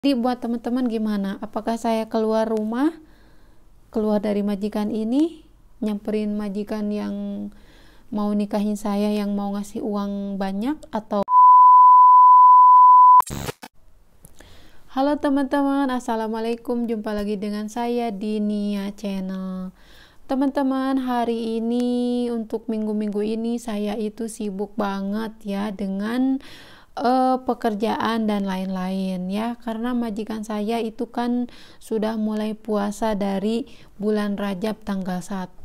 Jadi buat teman-teman gimana? Apakah saya keluar rumah, keluar dari majikan ini, nyamperin majikan yang mau nikahin saya, yang mau ngasih uang banyak, atau halo teman-teman, assalamualaikum, jumpa lagi dengan saya di Nia Channel. Teman-teman, hari ini untuk minggu-minggu ini saya itu sibuk banget ya dengan pekerjaan dan lain-lain ya, karena majikan saya itu kan sudah mulai puasa dari bulan Rajab tanggal 1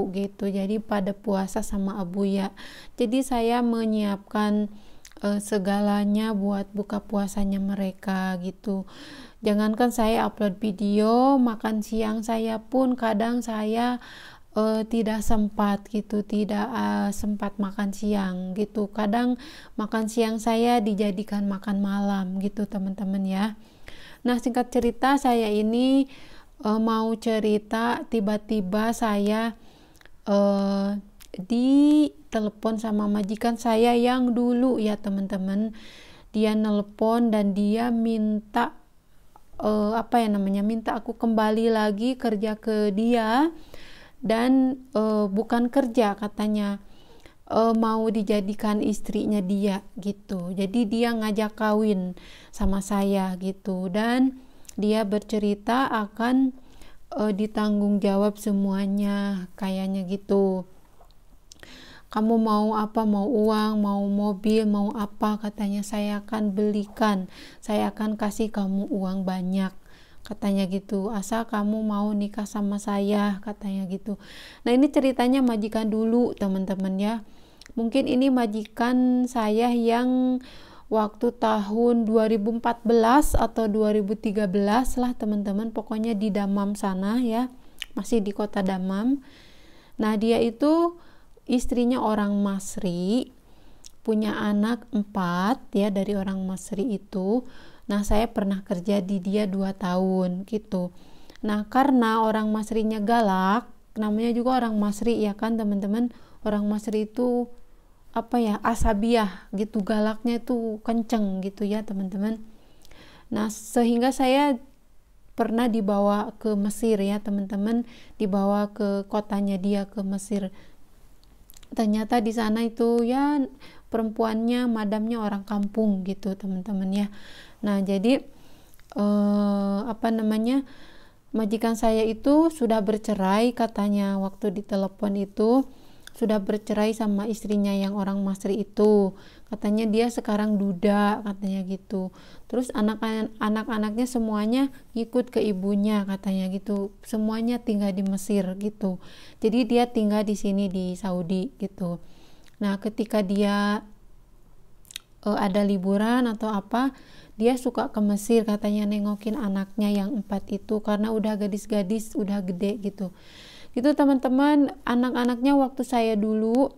gitu, jadi pada puasa sama Abu ya, jadi saya menyiapkan segalanya buat buka puasanya mereka gitu. Jangankan saya upload video, makan siang saya pun kadang saya tidak sempat gitu, tidak sempat makan siang gitu. Kadang makan siang saya dijadikan makan malam gitu teman-teman ya. Nah, singkat cerita, saya ini mau cerita, tiba-tiba saya ditelepon sama majikan saya yang dulu ya teman-teman. Dia nelpon dan dia minta minta aku kembali lagi kerja ke dia, dan bukan kerja katanya, mau dijadikan istrinya dia gitu. Jadi dia ngajak kawin sama saya gitu, dan dia bercerita akan ditanggung jawab semuanya kayaknya gitu. Kamu mau apa, mau uang, mau mobil, mau apa, katanya saya akan belikan, saya akan kasih kamu uang banyak, katanya gitu, asal kamu mau nikah sama saya, katanya gitu. Nah, ini ceritanya majikan dulu teman-teman ya. Mungkin ini majikan saya yang waktu tahun 2014 atau 2013 lah teman-teman, pokoknya di Dammam sana ya, masih di kota Dammam. Nah, dia itu istrinya orang Masri, punya anak 4 ya dari orang Masri itu. Nah, saya pernah kerja di dia 2 tahun gitu. Nah, karena orang Masrinya galak, namanya juga orang Masri ya kan teman-teman. Orang Masri itu asabiah gitu, galaknya itu kenceng gitu ya teman-teman. Nah, sehingga saya pernah dibawa ke Mesir ya teman-teman, dibawa ke kotanya dia, ke Mesir. Ternyata di sana itu ya perempuannya, madamnya orang kampung gitu teman-teman ya. Nah, jadi majikan saya itu sudah bercerai katanya, waktu ditelepon itu sudah bercerai sama istrinya yang orang Masri itu. Katanya dia sekarang duda, katanya gitu. Terus anak-anaknya semuanya ikut ke ibunya, katanya gitu. Semuanya tinggal di Mesir gitu. Jadi dia tinggal di sini di Saudi gitu. Nah, ketika dia ada liburan atau apa, dia suka ke Mesir katanya, nengokin anaknya yang 4 itu, karena udah gadis-gadis, udah gede gitu. Gitu teman-teman, anak-anaknya waktu saya dulu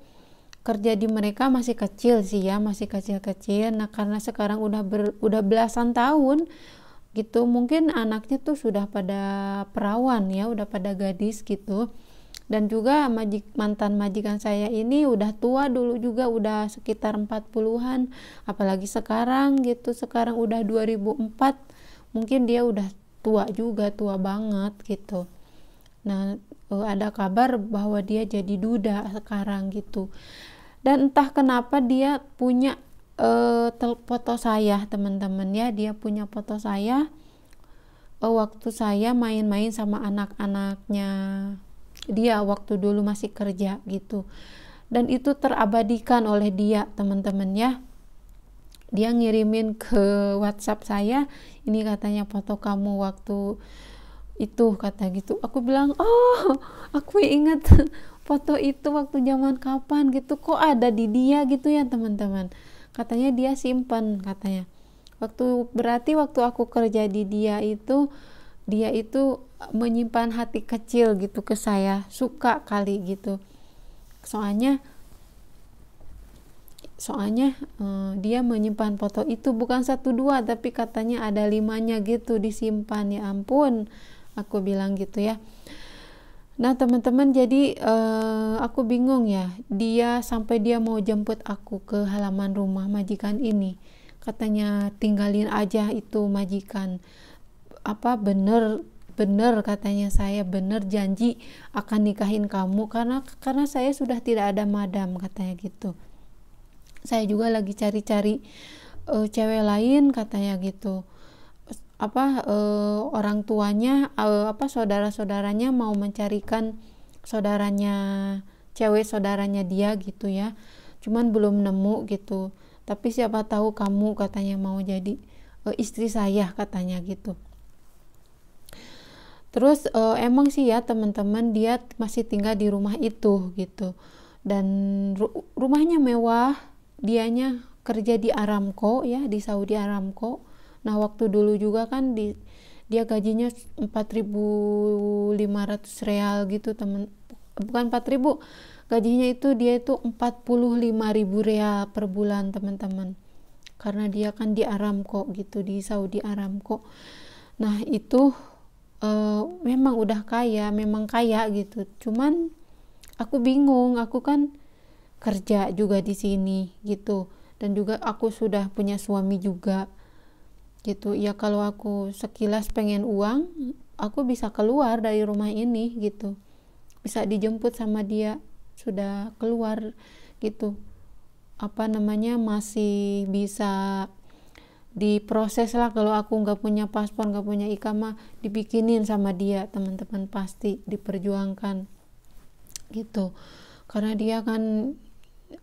kerja di mereka masih kecil sih ya, masih kecil-kecil. Nah, karena sekarang udah belasan tahun gitu, mungkin anaknya tuh sudah pada perawan ya, udah pada gadis gitu. Dan juga mantan majikan saya ini udah tua dulu juga, udah sekitar 40-an, apalagi sekarang gitu, sekarang udah 2004, mungkin dia udah tua juga, tua banget gitu. Nah, ada kabar bahwa dia jadi duda sekarang gitu. Dan entah kenapa dia punya foto saya teman-teman ya, dia punya foto saya waktu saya main-main sama anak-anaknya dia waktu dulu masih kerja gitu. Dan itu terabadikan oleh dia teman-teman ya. Dia ngirimin ke WhatsApp saya, ini katanya foto kamu waktu itu, kata gitu. Aku bilang, oh, aku ingat foto itu waktu zaman kapan gitu, kok ada di dia gitu ya teman-teman. Katanya dia simpan, katanya berarti waktu aku kerja di dia itu menyimpan hati kecil gitu ke saya, suka kali gitu. Soalnya dia menyimpan foto itu bukan 1-2, tapi katanya ada 5-nya gitu disimpan. Ya ampun, aku bilang gitu ya. Nah teman-teman, jadi aku bingung ya, dia sampai dia mau jemput aku ke halaman rumah majikan ini, katanya tinggalin aja itu majikan. Apa bener katanya, saya bener janji akan nikahin kamu karena saya sudah tidak ada madam, katanya gitu. Saya juga lagi cari-cari cewek lain, katanya gitu. Orang tuanya saudara-saudaranya mau mencarikan saudaranya cewek, saudaranya dia gitu ya, cuman belum nemu gitu. Tapi siapa tahu kamu, katanya, mau jadi istri saya, katanya gitu. Terus emang sih ya teman-teman, dia masih tinggal di rumah itu gitu, dan rumahnya mewah. Dianya kerja di Aramco ya, di Saudi Aramco. Nah waktu dulu juga kan dia gajinya 4.500 real gitu bukan 4.000, gajinya itu dia itu 45.000 real per bulan teman-teman, karena dia kan di Aramco gitu, di Saudi Aramco. Nah itu memang udah kaya, memang kaya gitu. Cuman aku bingung, aku kan kerja juga di sini gitu, dan juga aku sudah punya suami juga gitu ya. Kalau aku sekilas pengen uang, aku bisa keluar dari rumah ini gitu, bisa dijemput sama dia, sudah keluar gitu, masih bisa diproses lah. Kalau aku nggak punya paspor, nggak punya ikamah, dibikinin sama dia teman-teman, pasti diperjuangkan gitu, karena dia kan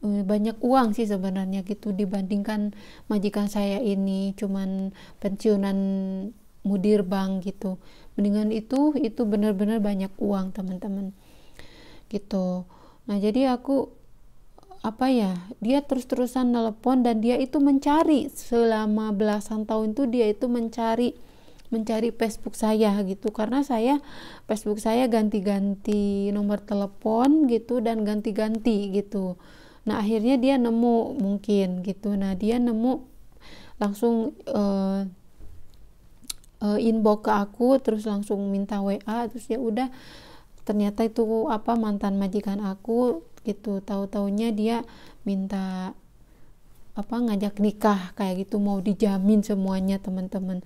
banyak uang sih sebenarnya gitu, dibandingkan majikan saya ini cuman pensiunan mudir bank gitu. Mendingan itu benar-benar banyak uang teman-teman gitu. Nah jadi aku dia terus-terusan nelpon, dan dia itu mencari selama belasan tahun itu, dia itu mencari Facebook saya gitu, karena Facebook saya ganti-ganti nomor telepon gitu, dan ganti-ganti gitu. Nah akhirnya dia nemu mungkin gitu. Nah dia nemu langsung inbox ke aku, terus langsung minta WA, terus ya udah, ternyata itu mantan majikan aku gitu. Tahu-taunya dia minta ngajak nikah kayak gitu, mau dijamin semuanya teman-teman.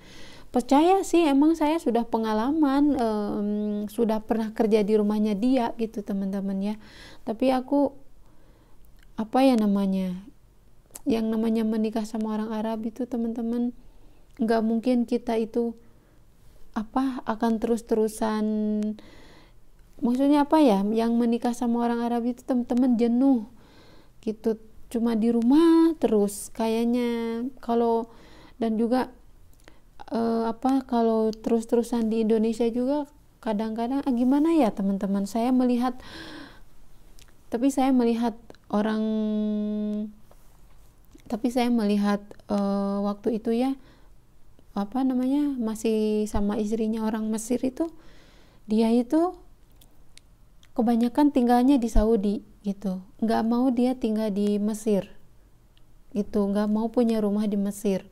Percaya sih, emang saya sudah pengalaman, sudah pernah kerja di rumahnya dia gitu teman-teman ya. Tapi aku yang namanya menikah sama orang Arab itu teman-teman, nggak mungkin kita itu akan terus-terusan. Maksudnya yang menikah sama orang Arab itu teman-teman jenuh gitu, cuma di rumah terus kayaknya. Dan juga kalau terus-terusan di Indonesia juga kadang-kadang gimana ya teman-teman, saya melihat waktu itu ya, masih sama istrinya orang Mesir itu, dia itu kebanyakan tinggalnya di Saudi gitu, nggak mau dia tinggal di Mesir gitu, nggak mau punya rumah di Mesir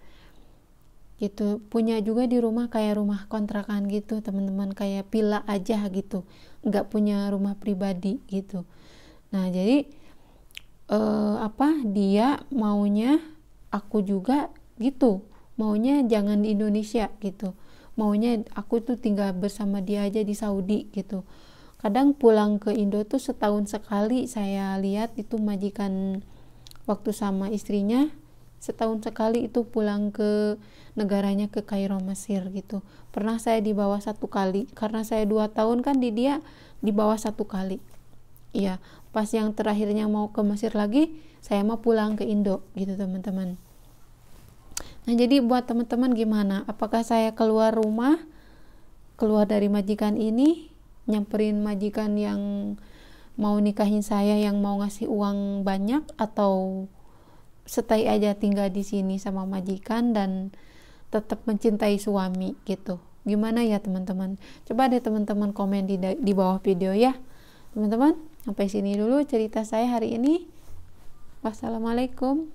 gitu, punya juga di rumah kayak rumah kontrakan gitu teman-teman, kayak villa aja gitu, nggak punya rumah pribadi gitu. Nah jadi dia maunya aku juga gitu, maunya jangan di Indonesia gitu, maunya aku tuh tinggal bersama dia aja di Saudi gitu. Kadang pulang ke Indo tuh setahun sekali, saya lihat itu majikan waktu sama istrinya setahun sekali itu pulang ke negaranya, ke Kairo Mesir gitu. Pernah saya dibawa 1 kali, karena saya 2 tahun kan di dia, dibawa 1 kali. Iya, pas yang terakhirnya mau ke Mesir lagi, saya mau pulang ke Indo gitu teman-teman. Nah jadi buat teman-teman gimana, apakah saya keluar rumah, keluar dari majikan ini, nyamperin majikan yang mau nikahin saya, yang mau ngasih uang banyak, atau stay aja tinggal di sini sama majikan dan tetap mencintai suami gitu? Gimana ya teman-teman? Coba deh teman-teman komen di bawah video ya teman-teman. Sampai sini dulu cerita saya hari ini. Wassalamualaikum.